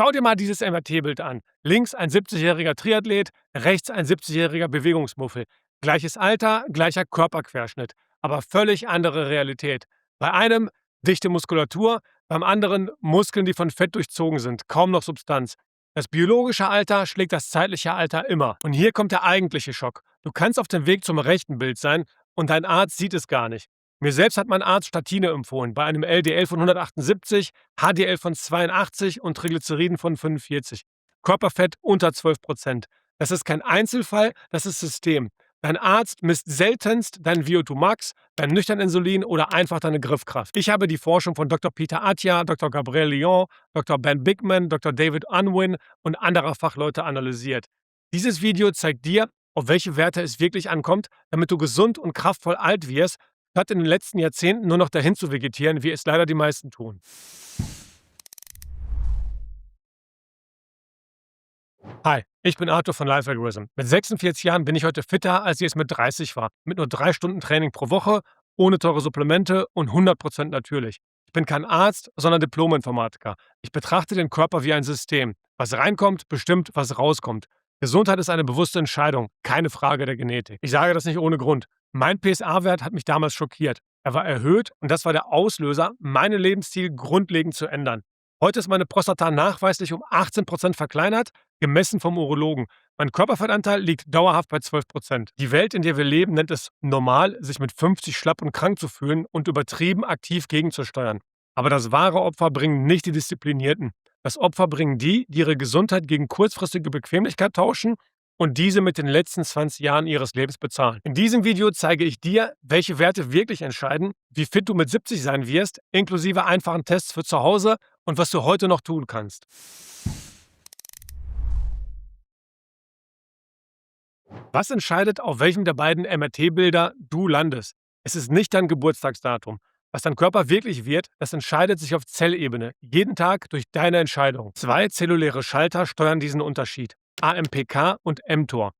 Schau dir mal dieses MRT-Bild an. Links ein 70-jähriger Triathlet, rechts ein 70-jähriger Bewegungsmuffel. Gleiches Alter, gleicher Körperquerschnitt, aber völlig andere Realität. Bei einem dichte Muskulatur, beim anderen Muskeln, die von Fett durchzogen sind, kaum noch Substanz. Das biologische Alter schlägt das zeitliche Alter immer. Und hier kommt der eigentliche Schock. Du kannst auf dem Weg zum rechten Bild sein und dein Arzt sieht es gar nicht. Mir selbst hat mein Arzt Statine empfohlen, bei einem LDL von 178, HDL von 82 und Triglyceriden von 45. Körperfett unter 12%. Das ist kein Einzelfall, das ist System. Dein Arzt misst seltenst dein VO2 Max, dein Nüchterninsulin oder einfach deine Griffkraft. Ich habe die Forschung von Dr. Peter Attia, Dr. Gabriel Lyon, Dr. Ben Bigman, Dr. David Unwin und anderer Fachleute analysiert. Dieses Video zeigt dir, auf welche Werte es wirklich ankommt, damit du gesund und kraftvoll alt wirst, statt in den letzten Jahrzehnten nur noch dahin zu vegetieren, wie es leider die meisten tun. Hi, ich bin Arthur von Life Algorithm. Mit 46 Jahren bin ich heute fitter, als ich es mit 30 war. Mit nur 3 Stunden Training pro Woche, ohne teure Supplemente und 100% natürlich. Ich bin kein Arzt, sondern Diplom-Informatiker. Ich betrachte den Körper wie ein System. Was reinkommt, bestimmt, was rauskommt. Gesundheit ist eine bewusste Entscheidung, keine Frage der Genetik. Ich sage das nicht ohne Grund. Mein PSA-Wert hat mich damals schockiert. Er war erhöht und das war der Auslöser, meinen Lebensstil grundlegend zu ändern. Heute ist meine Prostata nachweislich um 18% verkleinert, gemessen vom Urologen. Mein Körperfettanteil liegt dauerhaft bei 12%. Die Welt, in der wir leben, nennt es normal, sich mit 50 schlapp und krank zu fühlen und übertrieben aktiv gegenzusteuern. Aber das wahre Opfer bringen nicht die Disziplinierten. Das Opfer bringen die ihre Gesundheit gegen kurzfristige Bequemlichkeit tauschen und diese mit den letzten 20 Jahren ihres Lebens bezahlen. In diesem Video zeige ich dir, welche Werte wirklich entscheiden, wie fit du mit 70 sein wirst, inklusive einfachen Tests für zu Hause und was du heute noch tun kannst. Was entscheidet, auf welchem der beiden MRT-Bilder du landest? Es ist nicht dein Geburtstagsdatum. Was dein Körper wirklich wird, das entscheidet sich auf Zellebene, jeden Tag durch deine Entscheidung. 2 zelluläre Schalter steuern diesen Unterschied, AMPK und mTOR.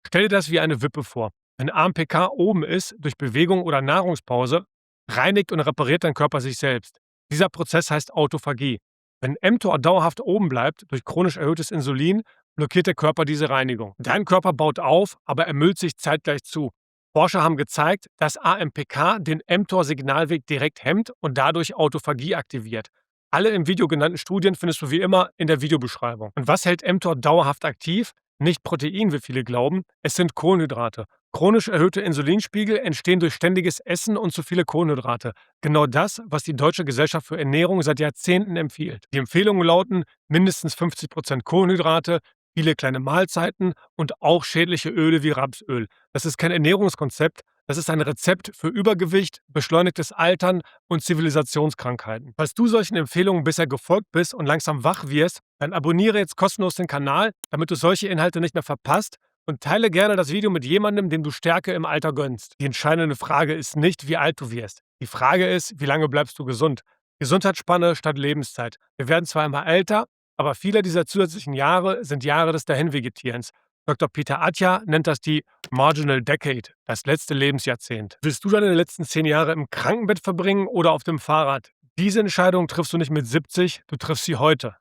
Stell dir das wie eine Wippe vor. Wenn AMPK oben ist, durch Bewegung oder Nahrungspause, reinigt und repariert dein Körper sich selbst. Dieser Prozess heißt Autophagie. Wenn mTOR dauerhaft oben bleibt, durch chronisch erhöhtes Insulin, blockiert der Körper diese Reinigung. Dein Körper baut auf, aber er müllt sich zeitgleich zu. Forscher haben gezeigt, dass AMPK den mTOR-Signalweg direkt hemmt und dadurch Autophagie aktiviert. Alle im Video genannten Studien findest du wie immer in der Videobeschreibung. Und was hält mTOR dauerhaft aktiv? Nicht Protein, wie viele glauben, es sind Kohlenhydrate. Chronisch erhöhte Insulinspiegel entstehen durch ständiges Essen und zu viele Kohlenhydrate. Genau das, was die Deutsche Gesellschaft für Ernährung seit Jahrzehnten empfiehlt. Die Empfehlungen lauten mindestens 50% Kohlenhydrate, viele kleine Mahlzeiten und auch schädliche Öle wie Rapsöl. Das ist kein Ernährungskonzept, das ist ein Rezept für Übergewicht, beschleunigtes Altern und Zivilisationskrankheiten. Falls du solchen Empfehlungen bisher gefolgt bist und langsam wach wirst, dann abonniere jetzt kostenlos den Kanal, damit du solche Inhalte nicht mehr verpasst und teile gerne das Video mit jemandem, dem du Stärke im Alter gönnst. Die entscheidende Frage ist nicht, wie alt du wirst. Die Frage ist, wie lange bleibst du gesund? Gesundheitsspanne statt Lebenszeit. Wir werden zwar immer älter, aber viele dieser zusätzlichen Jahre sind Jahre des Dahinvegetierens. Dr. Peter Attia nennt das die Marginal Decade, das letzte Lebensjahrzehnt. Willst du deine letzten 10 Jahre im Krankenbett verbringen oder auf dem Fahrrad? Diese Entscheidung triffst du nicht mit 70, du triffst sie heute.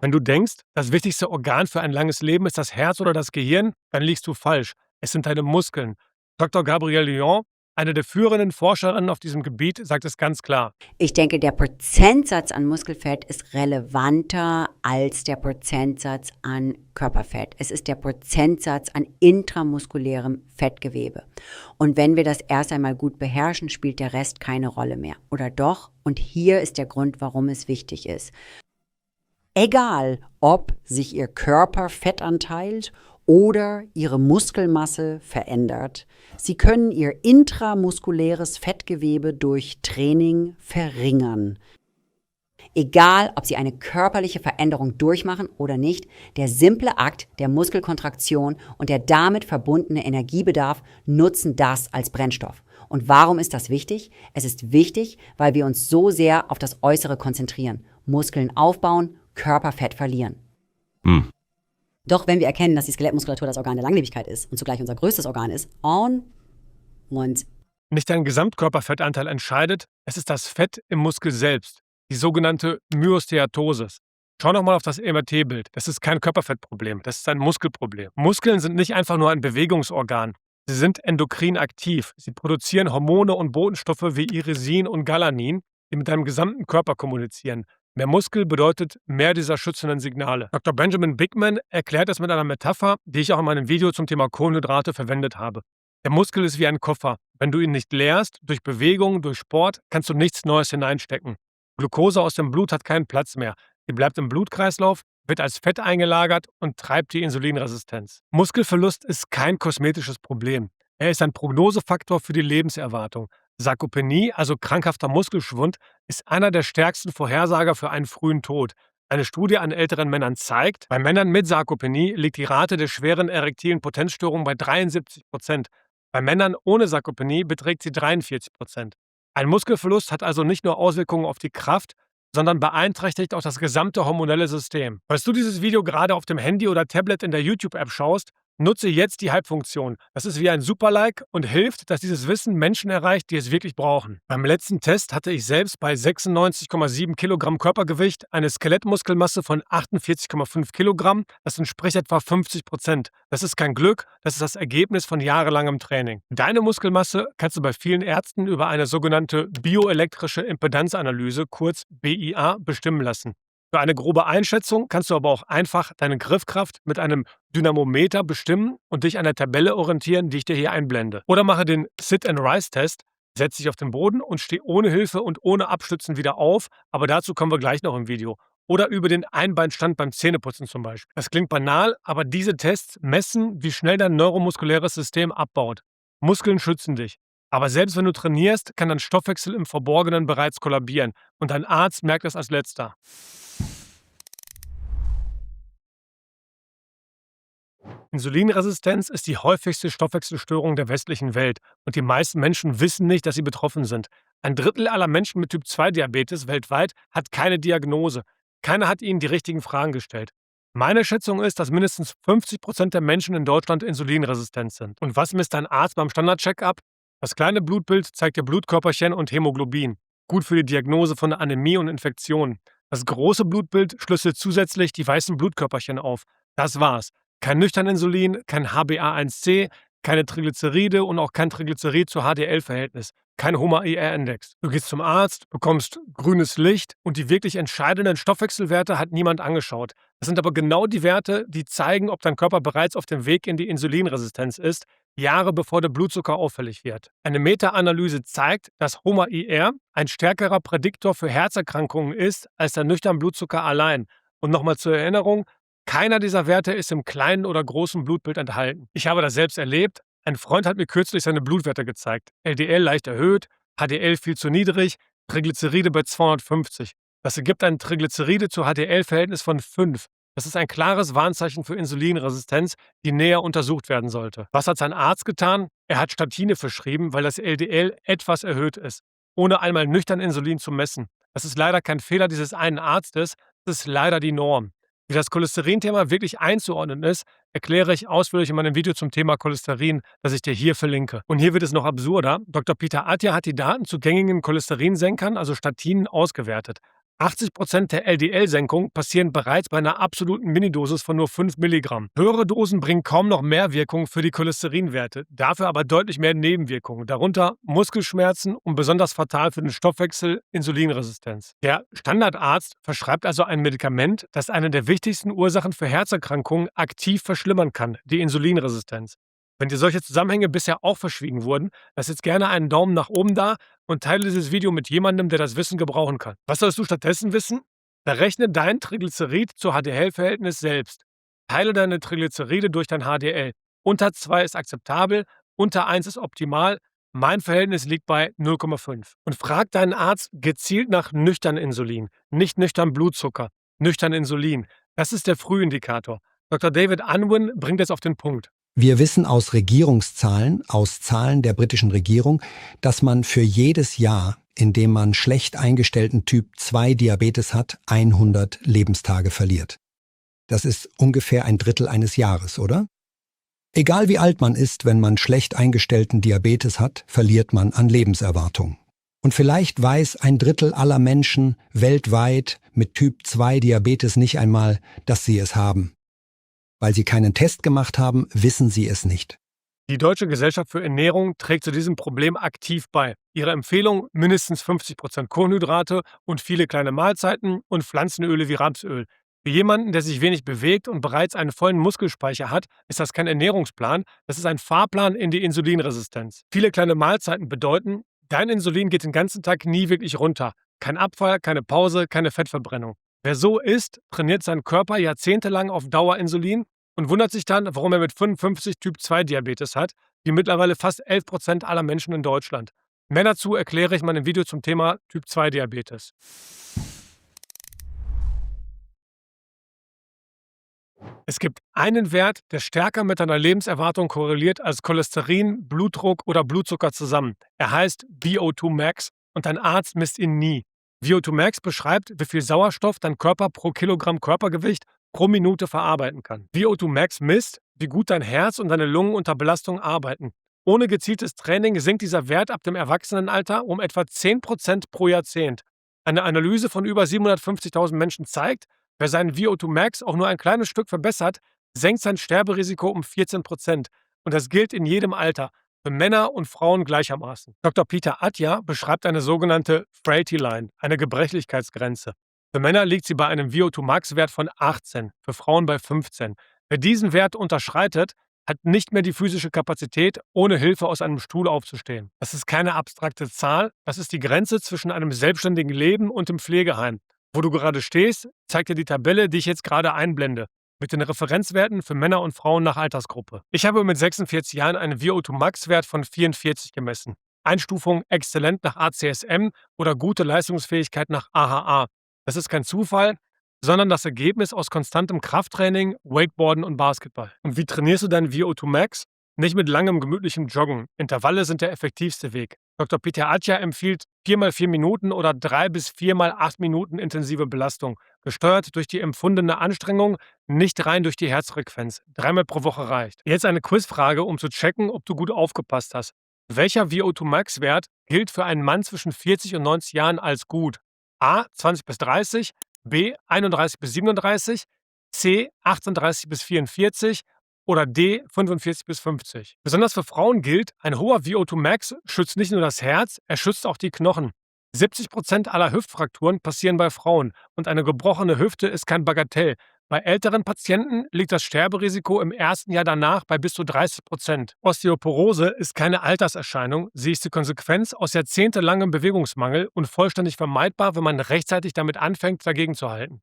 Wenn du denkst, das wichtigste Organ für ein langes Leben ist das Herz oder das Gehirn, dann liegst du falsch. Es sind deine Muskeln. Dr. Gabriel Lyon, eine der führenden Forscherinnen auf diesem Gebiet, sagt es ganz klar. Ich denke, der Prozentsatz an Muskelfett ist relevanter als der Prozentsatz an Körperfett. Es ist der Prozentsatz an intramuskulärem Fettgewebe. Und wenn wir das erst einmal gut beherrschen, spielt der Rest keine Rolle mehr. Oder doch? Und hier ist der Grund, warum es wichtig ist. Egal, ob sich Ihr Körperfettanteil oder Ihre Muskelmasse verändert, Sie können Ihr intramuskuläres Fettgewebe durch Training verringern. Egal, ob Sie eine körperliche Veränderung durchmachen oder nicht, der simple Akt der Muskelkontraktion und der damit verbundene Energiebedarf nutzen das als Brennstoff. Und warum ist das wichtig? Es ist wichtig, weil wir uns so sehr auf das Äußere konzentrieren. Muskeln aufbauen, Körperfett verlieren. Doch wenn wir erkennen, dass die Skelettmuskulatur das Organ der Langlebigkeit ist und zugleich unser größtes Organ ist, und Nicht dein Gesamtkörperfettanteil entscheidet, es ist das Fett im Muskel selbst, die sogenannte Myosteatosis. Schau nochmal auf das MRT-Bild. Das ist kein Körperfettproblem, das ist ein Muskelproblem. Muskeln sind nicht einfach nur ein Bewegungsorgan. Sie sind endokrin aktiv. Sie produzieren Hormone und Botenstoffe wie Irisin und Galanin, die mit deinem gesamten Körper kommunizieren. Mehr Muskel bedeutet mehr dieser schützenden Signale. Dr. Benjamin Bigman erklärt das mit einer Metapher, die ich auch in meinem Video zum Thema Kohlenhydrate verwendet habe. Der Muskel ist wie ein Koffer. Wenn du ihn nicht leerst, durch Bewegung, durch Sport, kannst du nichts Neues hineinstecken. Glucose aus dem Blut hat keinen Platz mehr. Sie bleibt im Blutkreislauf, wird als Fett eingelagert und treibt die Insulinresistenz. Muskelverlust ist kein kosmetisches Problem. Er ist ein Prognosefaktor für die Lebenserwartung. Sarkopenie, also krankhafter Muskelschwund, ist einer der stärksten Vorhersager für einen frühen Tod. Eine Studie an älteren Männern zeigt, bei Männern mit Sarkopenie liegt die Rate der schweren erektilen Potenzstörungen bei 73%. Bei Männern ohne Sarkopenie beträgt sie 43%. Ein Muskelverlust hat also nicht nur Auswirkungen auf die Kraft, sondern beeinträchtigt auch das gesamte hormonelle System. Falls du dieses Video gerade auf dem Handy oder Tablet in der YouTube-App schaust, nutze jetzt die Hype-Funktion. Das ist wie ein Super-Like und hilft, dass dieses Wissen Menschen erreicht, die es wirklich brauchen. Beim letzten Test hatte ich selbst bei 96,7 Kilogramm Körpergewicht eine Skelettmuskelmasse von 48,5 Kilogramm. Das entspricht etwa 50%. Das ist kein Glück, das ist das Ergebnis von jahrelangem Training. Deine Muskelmasse kannst du bei vielen Ärzten über eine sogenannte bioelektrische Impedanzanalyse, kurz BIA, bestimmen lassen. Für eine grobe Einschätzung kannst du aber auch einfach deine Griffkraft mit einem Dynamometer bestimmen und dich an der Tabelle orientieren, die ich dir hier einblende. Oder mache den Sit-and-Rise-Test, setz dich auf den Boden und steh ohne Hilfe und ohne Abstützen wieder auf, aber dazu kommen wir gleich noch im Video. Oder über den Einbeinstand beim Zähneputzen zum Beispiel. Das klingt banal, aber diese Tests messen, wie schnell dein neuromuskuläres System abbaut. Muskeln schützen dich. Aber selbst wenn du trainierst, kann dein Stoffwechsel im Verborgenen bereits kollabieren und dein Arzt merkt es als letzter. Insulinresistenz ist die häufigste Stoffwechselstörung der westlichen Welt und die meisten Menschen wissen nicht, dass sie betroffen sind. Ein Drittel aller Menschen mit Typ-2-Diabetes weltweit hat keine Diagnose. Keiner hat ihnen die richtigen Fragen gestellt. Meine Schätzung ist, dass mindestens 50% der Menschen in Deutschland insulinresistent sind. Und was misst dein Arzt beim Standard-Check-up? Das kleine Blutbild zeigt dir Blutkörperchen und Hämoglobin. Gut für die Diagnose von Anämie und Infektionen. Das große Blutbild schlüsselt zusätzlich die weißen Blutkörperchen auf. Das war's. Kein Nüchterninsulin, kein HbA1c, keine Triglyceride und auch kein Triglycerid zu HDL-Verhältnis. Kein HOMA-IR-Index. Du gehst zum Arzt, bekommst grünes Licht und die wirklich entscheidenden Stoffwechselwerte hat niemand angeschaut. Das sind aber genau die Werte, die zeigen, ob dein Körper bereits auf dem Weg in die Insulinresistenz ist, Jahre bevor der Blutzucker auffällig wird. Eine Meta-Analyse zeigt, dass HOMA-IR ein stärkerer Prädiktor für Herzerkrankungen ist als der nüchterne Blutzucker allein. Und nochmal zur Erinnerung, keiner dieser Werte ist im kleinen oder großen Blutbild enthalten. Ich habe das selbst erlebt. Ein Freund hat mir kürzlich seine Blutwerte gezeigt. LDL leicht erhöht, HDL viel zu niedrig, Triglyceride bei 250. Das ergibt ein Triglyceride zu HDL-Verhältnis von 5. Das ist ein klares Warnzeichen für Insulinresistenz, die näher untersucht werden sollte. Was hat sein Arzt getan? Er hat Statine verschrieben, weil das LDL etwas erhöht ist, ohne einmal nüchtern Insulin zu messen. Das ist leider kein Fehler dieses einen Arztes, das ist leider die Norm. Wie das Cholesterin-Thema wirklich einzuordnen ist, erkläre ich ausführlich in meinem Video zum Thema Cholesterin, das ich dir hier verlinke. Und hier wird es noch absurder. Dr. Peter Attia hat die Daten zu gängigen Cholesterinsenkern, also Statinen, ausgewertet. 80% der LDL-Senkung passieren bereits bei einer absoluten Minidosis von nur 5 Milligramm. Höhere Dosen bringen kaum noch mehr Wirkung für die Cholesterinwerte, dafür aber deutlich mehr Nebenwirkungen, darunter Muskelschmerzen und besonders fatal für den Stoffwechsel Insulinresistenz. Der Standardarzt verschreibt also ein Medikament, das eine der wichtigsten Ursachen für Herzerkrankungen aktiv verschlimmern kann, die Insulinresistenz. Wenn dir solche Zusammenhänge bisher auch verschwiegen wurden, lass jetzt gerne einen Daumen nach oben da und teile dieses Video mit jemandem, der das Wissen gebrauchen kann. Was sollst du stattdessen wissen? Berechne dein Triglycerid zu HDL-Verhältnis selbst. Teile deine Triglyceride durch dein HDL. Unter 2 ist akzeptabel, unter 1 ist optimal. Mein Verhältnis liegt bei 0,5. Und frag deinen Arzt gezielt nach nüchtern Insulin, nicht nüchtern Blutzucker. Nüchtern Insulin. Das ist der Frühindikator. Dr. David Unwin bringt es auf den Punkt. Wir wissen aus Regierungszahlen, aus Zahlen der britischen Regierung, dass man für jedes Jahr, in dem man schlecht eingestellten Typ-2-Diabetes hat, 100 Lebenstage verliert. Das ist ungefähr ein Drittel eines Jahres, oder? Egal wie alt man ist, wenn man schlecht eingestellten Diabetes hat, verliert man an Lebenserwartung. Und vielleicht weiß 1/3 aller Menschen weltweit mit Typ-2-Diabetes nicht einmal, dass sie es haben. Weil sie keinen Test gemacht haben, wissen sie es nicht. Die Deutsche Gesellschaft für Ernährung trägt zu diesem Problem aktiv bei. Ihre Empfehlung: mindestens 50% Kohlenhydrate und viele kleine Mahlzeiten und Pflanzenöle wie Rapsöl. Für jemanden, der sich wenig bewegt und bereits einen vollen Muskelspeicher hat, ist das kein Ernährungsplan, das ist ein Fahrplan in die Insulinresistenz. Viele kleine Mahlzeiten bedeuten, dein Insulin geht den ganzen Tag nie wirklich runter. Kein Abfall, keine Pause, keine Fettverbrennung. Wer so isst, trainiert seinen Körper jahrzehntelang auf Dauerinsulin und wundert sich dann, warum er mit 55 Typ-2-Diabetes hat, wie mittlerweile fast 11% aller Menschen in Deutschland. Mehr dazu erkläre ich in meinem Video zum Thema Typ-2-Diabetes. Es gibt einen Wert, der stärker mit deiner Lebenserwartung korreliert als Cholesterin, Blutdruck oder Blutzucker zusammen. Er heißt VO2 Max und dein Arzt misst ihn nie. VO2 Max beschreibt, wie viel Sauerstoff dein Körper pro Kilogramm Körpergewicht pro Minute verarbeiten kann. VO2 Max misst, wie gut dein Herz und deine Lungen unter Belastung arbeiten. Ohne gezieltes Training sinkt dieser Wert ab dem Erwachsenenalter um etwa 10% pro Jahrzehnt. Eine Analyse von über 750.000 Menschen zeigt, wer seinen VO2 Max auch nur ein kleines Stück verbessert, senkt sein Sterberisiko um 14%. Und das gilt in jedem Alter, für Männer und Frauen gleichermaßen. Dr. Peter Attia beschreibt eine sogenannte Frailty Line, eine Gebrechlichkeitsgrenze. Für Männer liegt sie bei einem VO2 Max-Wert von 18, für Frauen bei 15. Wer diesen Wert unterschreitet, hat nicht mehr die physische Kapazität, ohne Hilfe aus einem Stuhl aufzustehen. Das ist keine abstrakte Zahl, das ist die Grenze zwischen einem selbstständigen Leben und dem Pflegeheim. Wo du gerade stehst, zeigt dir die Tabelle, die ich jetzt gerade einblende, mit den Referenzwerten für Männer und Frauen nach Altersgruppe. Ich habe mit 46 Jahren einen VO2 Max-Wert von 44 gemessen. Einstufung exzellent nach ACSM oder gute Leistungsfähigkeit nach AHA. Das ist kein Zufall, sondern das Ergebnis aus konstantem Krafttraining, Wakeboarden und Basketball. Und wie trainierst du deinen VO2 Max? Nicht mit langem, gemütlichem Joggen. Intervalle sind der effektivste Weg. Dr. Peter Attia empfiehlt 4x4 Minuten oder 3 bis 4x8 Minuten intensive Belastung, gesteuert durch die empfundene Anstrengung, nicht rein durch die Herzfrequenz. 3-mal pro Woche reicht. Jetzt eine Quizfrage, um zu checken, ob du gut aufgepasst hast. Welcher VO2 Max-Wert gilt für einen Mann zwischen 40 und 90 Jahren als gut? A. 20 bis 30, B. 31 bis 37, C. 38 bis 44 oder D. 45 bis 50. Besonders für Frauen gilt, ein hoher VO2 Max schützt nicht nur das Herz, er schützt auch die Knochen. 70% aller Hüftfrakturen passieren bei Frauen und eine gebrochene Hüfte ist kein Bagatell. Bei älteren Patienten liegt das Sterberisiko im ersten Jahr danach bei bis zu 30%. Osteoporose ist keine Alterserscheinung, sie ist die Konsequenz aus jahrzehntelangem Bewegungsmangel und vollständig vermeidbar, wenn man rechtzeitig damit anfängt, dagegen zu halten.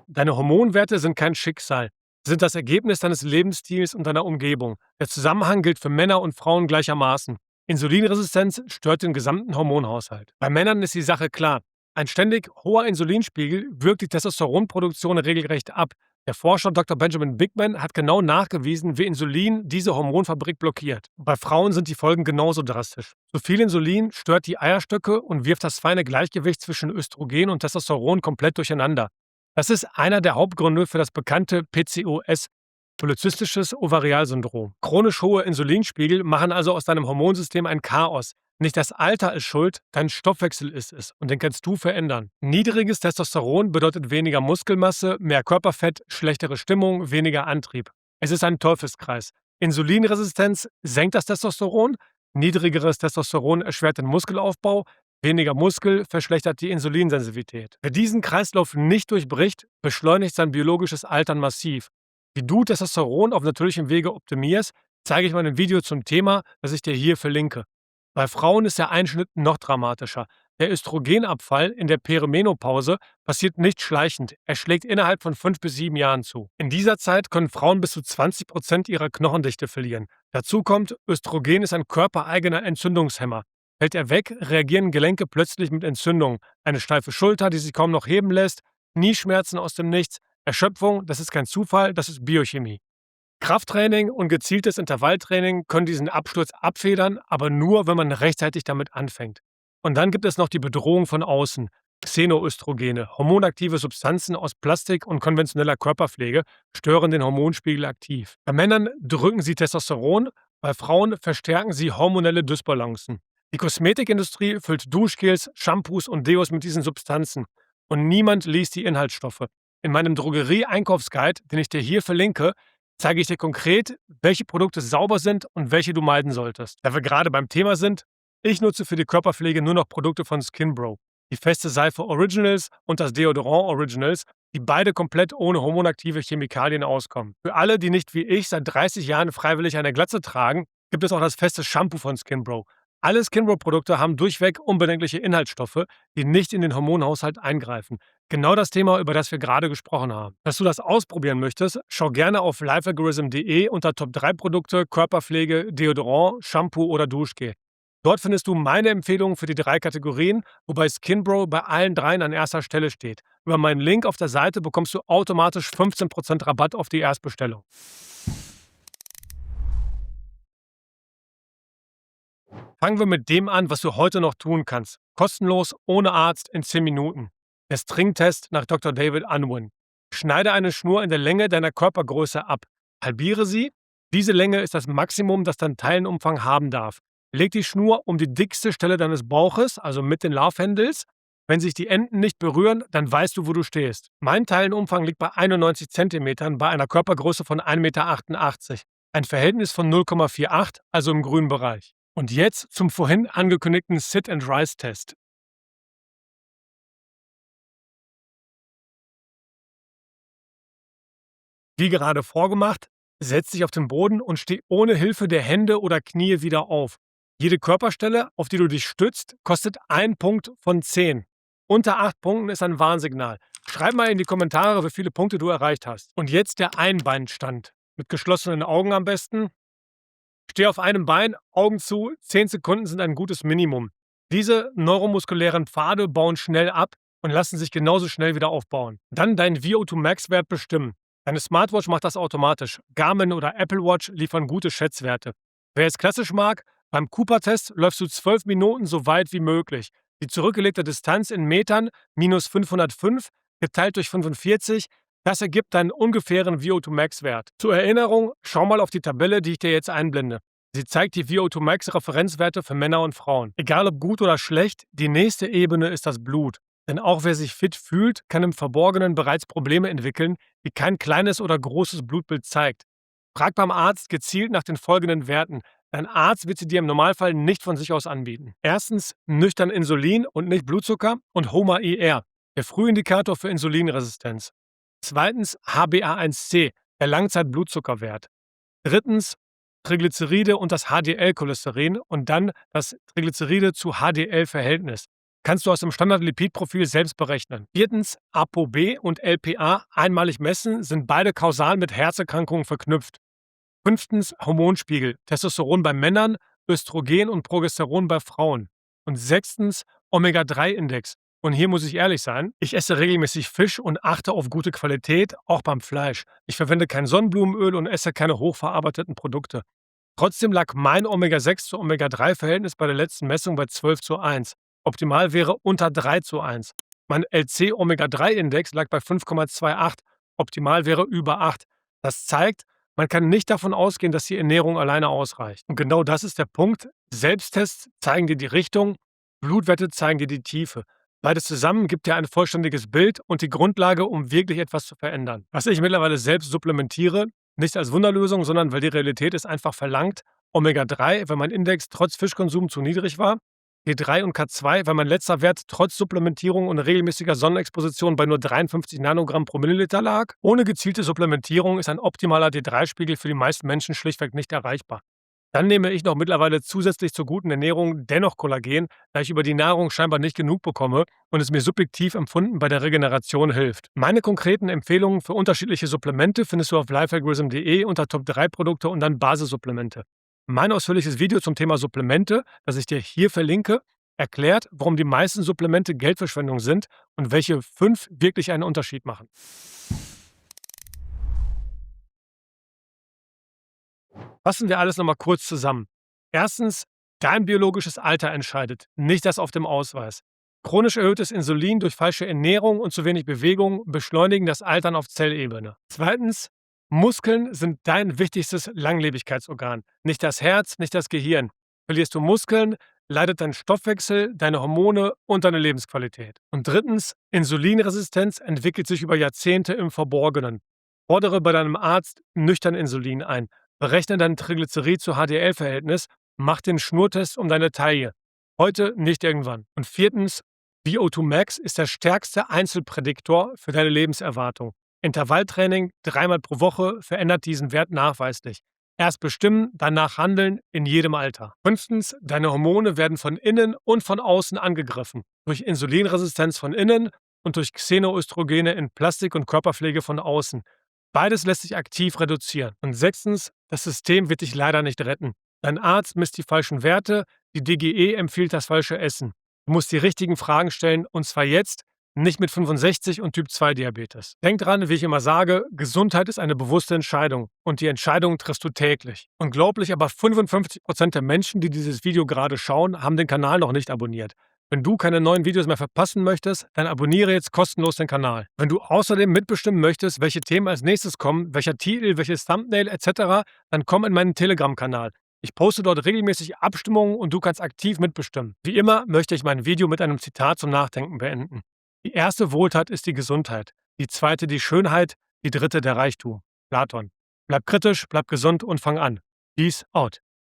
Deine Hormonwerte sind kein Schicksal. Sie sind das Ergebnis deines Lebensstils und deiner Umgebung. Der Zusammenhang gilt für Männer und Frauen gleichermaßen. Insulinresistenz stört den gesamten Hormonhaushalt. Bei Männern ist die Sache klar. Ein ständig hoher Insulinspiegel wirkt die Testosteronproduktion regelrecht ab. Der Forscher Dr. Benjamin Bigman hat genau nachgewiesen, wie Insulin diese Hormonfabrik blockiert. Bei Frauen sind die Folgen genauso drastisch. Zu viel Insulin stört die Eierstöcke und wirft das feine Gleichgewicht zwischen Östrogen und Testosteron komplett durcheinander. Das ist einer der Hauptgründe für das bekannte PCOS, polyzystisches Ovarialsyndrom. Chronisch hohe Insulinspiegel machen also aus deinem Hormonsystem ein Chaos. Nicht das Alter ist schuld, dein Stoffwechsel ist es und den kannst du verändern. Niedriges Testosteron bedeutet weniger Muskelmasse, mehr Körperfett, schlechtere Stimmung, weniger Antrieb. Es ist ein Teufelskreis. Insulinresistenz senkt das Testosteron, niedrigeres Testosteron erschwert den Muskelaufbau, weniger Muskel verschlechtert die Insulinsensitivität. Wer diesen Kreislauf nicht durchbricht, beschleunigt sein biologisches Altern massiv. Wie du Testosteron auf natürlichem Wege optimierst, zeige ich in meinem Video zum Thema, das ich dir hier verlinke. Bei Frauen ist der Einschnitt noch dramatischer. Der Östrogenabfall in der Perimenopause passiert nicht schleichend, er schlägt innerhalb von 5 bis 7 Jahren zu. In dieser Zeit können Frauen bis zu 20% ihrer Knochendichte verlieren. Dazu kommt, Östrogen ist ein körpereigener Entzündungshemmer. Fällt er weg, reagieren Gelenke plötzlich mit Entzündung. Eine steife Schulter, die sich kaum noch heben lässt, Knieschmerzen aus dem Nichts, Erschöpfung, das ist kein Zufall, das ist Biochemie. Krafttraining und gezieltes Intervalltraining können diesen Absturz abfedern, aber nur, wenn man rechtzeitig damit anfängt. Und dann gibt es noch die Bedrohung von außen. Xenoöstrogene, hormonaktive Substanzen aus Plastik und konventioneller Körperpflege, stören den Hormonspiegel aktiv. Bei Männern drücken sie Testosteron, bei Frauen verstärken sie hormonelle Dysbalancen. Die Kosmetikindustrie füllt Duschgels, Shampoos und Deos mit diesen Substanzen. Und niemand liest die Inhaltsstoffe. In meinem Drogerie-Einkaufsguide, den ich dir hier verlinke, zeige ich dir konkret, welche Produkte sauber sind und welche du meiden solltest. Da wir gerade beim Thema sind, ich nutze für die Körperpflege nur noch Produkte von Skinbro. Die feste Seife Originals und das Deodorant Originals, die beide komplett ohne hormonaktive Chemikalien auskommen. Für alle, die nicht wie ich seit 30 Jahren freiwillig eine Glatze tragen, gibt es auch das feste Shampoo von Skinbro. Alle Skinbro-Produkte haben durchweg unbedenkliche Inhaltsstoffe, die nicht in den Hormonhaushalt eingreifen. Genau das Thema, über das wir gerade gesprochen haben. Dass du das ausprobieren möchtest, schau gerne auf lifealgorithm.de unter Top 3 Produkte, Körperpflege, Deodorant, Shampoo oder Duschgel. Dort findest du meine Empfehlungen für die 3 Kategorien, wobei Skinbro bei allen 3 an erster Stelle steht. Über meinen Link auf der Seite bekommst du automatisch 15% Rabatt auf die Erstbestellung. Fangen wir mit dem an, was du heute noch tun kannst. Kostenlos, ohne Arzt, in 10 Minuten. Der Stringtest nach Dr. David Unwin. Schneide eine Schnur in der Länge deiner Körpergröße ab. Halbiere sie. Diese Länge ist das Maximum, das dein Teilenumfang haben darf. Leg die Schnur um die dickste Stelle deines Bauches, also mit den Love Handles. Wenn sich die Enden nicht berühren, dann weißt du, wo du stehst. Mein Teilenumfang liegt bei 91 cm bei einer Körpergröße von 1,88 m. Ein Verhältnis von 0,48, also im grünen Bereich. Und jetzt zum vorhin angekündigten Sit-and-Rise-Test. Wie gerade vorgemacht, setz dich auf den Boden und steh ohne Hilfe der Hände oder Knie wieder auf. Jede Körperstelle, auf die du dich stützt, kostet 1 Punkt von 10. Unter 8 Punkten ist ein Warnsignal. Schreib mal in die Kommentare, wie viele Punkte du erreicht hast. Und jetzt der Einbeinstand. Mit geschlossenen Augen am besten. Steh auf einem Bein, Augen zu, 10 Sekunden sind ein gutes Minimum. Diese neuromuskulären Pfade bauen schnell ab und lassen sich genauso schnell wieder aufbauen. Dann deinen VO2 Max-Wert bestimmen. Deine Smartwatch macht das automatisch. Garmin oder Apple Watch liefern gute Schätzwerte. Wer es klassisch mag, beim Cooper-Test läufst du 12 Minuten so weit wie möglich. Die zurückgelegte Distanz in Metern, minus 505, geteilt durch 45, das ergibt deinen ungefähren VO2 Max-Wert. Zur Erinnerung, schau mal auf die Tabelle, die ich dir jetzt einblende. Sie zeigt die VO2 Max-Referenzwerte für Männer und Frauen. Egal ob gut oder schlecht, die nächste Ebene ist das Blut. Denn auch wer sich fit fühlt, kann im Verborgenen bereits Probleme entwickeln, die kein kleines oder großes Blutbild zeigt. Frag beim Arzt gezielt nach den folgenden Werten. Dein Arzt wird sie dir im Normalfall nicht von sich aus anbieten. Erstens nüchtern Insulin und nicht Blutzucker und HOMA-IR, der Frühindikator für Insulinresistenz. Zweitens HbA1c, der Langzeitblutzuckerwert. Drittens Triglyceride und das HDL-Cholesterin und dann das Triglyceride zu HDL-Verhältnis. Kannst du aus dem Standard-Lipidprofil selbst berechnen. Viertens ApoB und LPA einmalig messen, sind beide kausal mit Herzerkrankungen verknüpft. Fünftens Hormonspiegel, Testosteron bei Männern, Östrogen und Progesteron bei Frauen. Und sechstens Omega-3-Index. Und hier muss ich ehrlich sein, ich esse regelmäßig Fisch und achte auf gute Qualität, auch beim Fleisch. Ich verwende kein Sonnenblumenöl und esse keine hochverarbeiteten Produkte. Trotzdem lag mein Omega-6 zu Omega-3-Verhältnis bei der letzten Messung bei 12:1. Optimal wäre unter 3:1. Mein LC-Omega-3-Index lag bei 5,28. Optimal wäre über 8. Das zeigt, man kann nicht davon ausgehen, dass die Ernährung alleine ausreicht. Und genau das ist der Punkt. Selbsttests zeigen dir die Richtung, Blutwerte zeigen dir die Tiefe. Beides zusammen gibt dir ein vollständiges Bild und die Grundlage, um wirklich etwas zu verändern. Was ich mittlerweile selbst supplementiere, nicht als Wunderlösung, sondern weil die Realität es einfach verlangt. Omega-3, wenn mein Index trotz Fischkonsum zu niedrig war. D3 und K2, weil mein letzter Wert trotz Supplementierung und regelmäßiger Sonnenexposition bei nur 53 Nanogramm pro Milliliter lag. Ohne gezielte Supplementierung ist ein optimaler D3-Spiegel für die meisten Menschen schlichtweg nicht erreichbar. Dann nehme ich noch mittlerweile zusätzlich zur guten Ernährung dennoch Kollagen, da ich über die Nahrung scheinbar nicht genug bekomme und es mir subjektiv empfunden bei der Regeneration hilft. Meine konkreten Empfehlungen für unterschiedliche Supplemente findest du auf lifealgorithm.de unter Top 3 Produkte und dann Basissupplemente. Mein ausführliches Video zum Thema Supplemente, das ich dir hier verlinke, erklärt, warum die meisten Supplemente Geldverschwendung sind und welche 5 wirklich einen Unterschied machen. Fassen wir alles nochmal kurz zusammen. Erstens, dein biologisches Alter entscheidet, nicht das auf dem Ausweis. Chronisch erhöhtes Insulin durch falsche Ernährung und zu wenig Bewegung beschleunigen das Altern auf Zellebene. Zweitens, Muskeln sind dein wichtigstes Langlebigkeitsorgan. Nicht das Herz, nicht das Gehirn. Verlierst du Muskeln, leidet dein Stoffwechsel, deine Hormone und deine Lebensqualität. Und drittens, Insulinresistenz entwickelt sich über Jahrzehnte im Verborgenen. Fordere bei deinem Arzt nüchtern Insulin ein. Berechne dein Triglycerid zu HDL-Verhältnis. Mach den Schnurtest um deine Taille. Heute, nicht irgendwann. Und viertens, VO2 Max ist der stärkste Einzelprädiktor für deine Lebenserwartung. Intervalltraining 3-mal pro Woche verändert diesen Wert nachweislich. Erst bestimmen, danach handeln, in jedem Alter. Fünftens, deine Hormone werden von innen und von außen angegriffen. Durch Insulinresistenz von innen und durch Xenoöstrogene in Plastik und Körperpflege von außen. Beides lässt sich aktiv reduzieren. Und sechstens, das System wird dich leider nicht retten. Dein Arzt misst die falschen Werte, die DGE empfiehlt das falsche Essen. Du musst die richtigen Fragen stellen, und zwar jetzt, nicht mit 65 und Typ-2-Diabetes. Denk dran, wie ich immer sage, Gesundheit ist eine bewusste Entscheidung und die Entscheidung triffst du täglich. Unglaublich, aber 55% der Menschen, die dieses Video gerade schauen, haben den Kanal noch nicht abonniert. Wenn du keine neuen Videos mehr verpassen möchtest, dann abonniere jetzt kostenlos den Kanal. Wenn du außerdem mitbestimmen möchtest, welche Themen als nächstes kommen, welcher Titel, welches Thumbnail etc., dann komm in meinen Telegram-Kanal. Ich poste dort regelmäßig Abstimmungen und du kannst aktiv mitbestimmen. Wie immer möchte ich mein Video mit einem Zitat zum Nachdenken beenden. Die erste Wohltat ist die Gesundheit, die zweite die Schönheit, die dritte der Reichtum. Platon. Bleib kritisch, bleib gesund und fang an. Peace out.